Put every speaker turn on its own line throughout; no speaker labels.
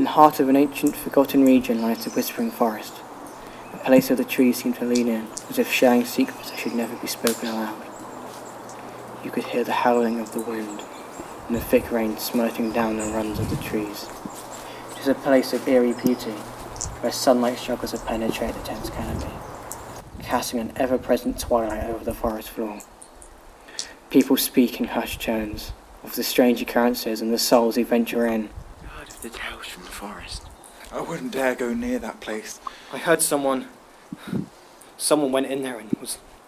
In the heart of an ancient, forgotten region lies the Whispering Forest, a place where the trees seem to lean in, as if sharing secrets that should never be spoken aloud. You could hear the howling of the wind, and the thick rain smirting down the runs of the trees. It is a place of eerie beauty, where sunlight struggles to penetrate the dense canopy, casting an ever-present twilight over the forest floor. People speak in hushed tones of the strange occurrences and the souls who venture in.
Heard of the tales from the forest?
I wouldn't dare go near that place.
I heard someone went in there and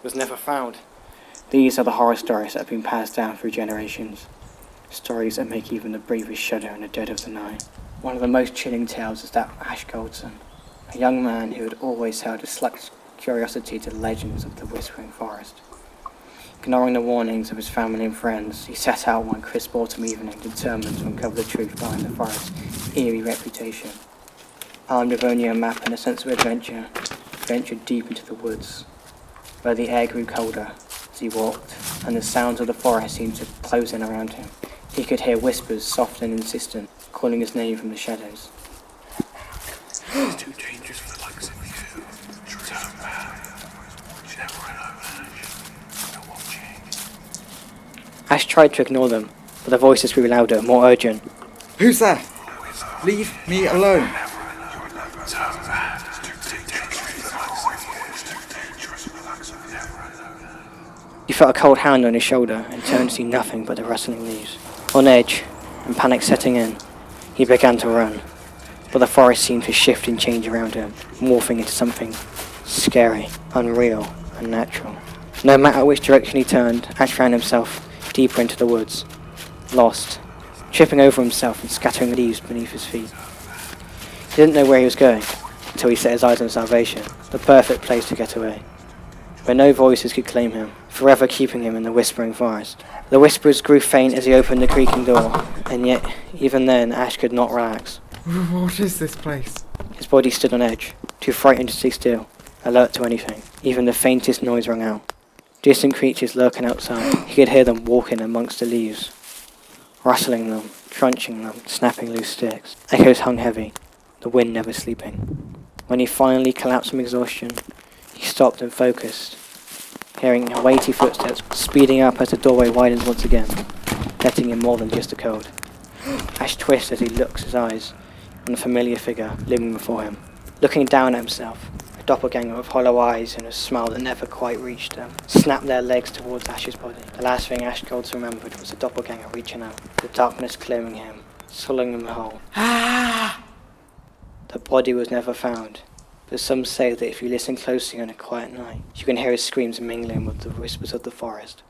was never found.
These are the horror stories that have been passed down through generations. Stories that make even the bravest shudder in the dead of the night. One of the most chilling tales is that of Ash Goldson, a young man who had always held a slight curiosity to the legends of the Whispering Forest. Ignoring the warnings of his family and friends, he set out one crisp autumn evening determined to uncover the truth behind the forest's eerie reputation. Armed with only a map and a sense of adventure, he ventured deep into the woods, where the air grew colder as he walked, and the sounds of the forest seemed to close in around him. He could hear whispers, soft and insistent, calling his name from the shadows.
It's too dangerous for the likes of you. Turn back. Never alone. They're watching.
Ash tried to ignore them, but the voices grew louder, more urgent.
Who's there? Leave me alone.
He felt a cold hand on his shoulder and turned to see nothing but the rustling leaves. On edge, and panic setting in, he began to run, but the forest seemed to shift and change around him, morphing into something scary, unreal, unnatural. No matter which direction he turned, Ash found himself deeper into the woods, lost, tripping over himself and scattering leaves beneath his feet. He didn't know where he was going until he set his eyes on salvation, the perfect place to get away, where no voices could claim him, forever keeping him in the Whispering Forest. The whispers grew faint as he opened the creaking door, and yet, even then, Ash could not relax.
What is this place?
His body stood on edge, too frightened to stay still, alert to anything. Even the faintest noise rang out. Distant creatures lurking outside. He could hear them walking amongst the leaves, rustling them, crunching them, snapping loose sticks. Echoes hung heavy, the wind never sleeping. When he finally collapsed from exhaustion, he stopped and focused, hearing weighty footsteps speeding up as the doorway widens once again, letting in more than just a cold. Ash twists as he looks his eyes on a familiar figure looming before him, looking down at himself. A doppelganger with hollow eyes and a smile that never quite reached them snapped their legs towards Ash's body. The last thing Ash Golds remembered was the doppelganger reaching out, the darkness claiming him, swallowing him whole. The body was never found, but some say that if you listen closely on a quiet night, you can hear his screams mingling with the whispers of the forest.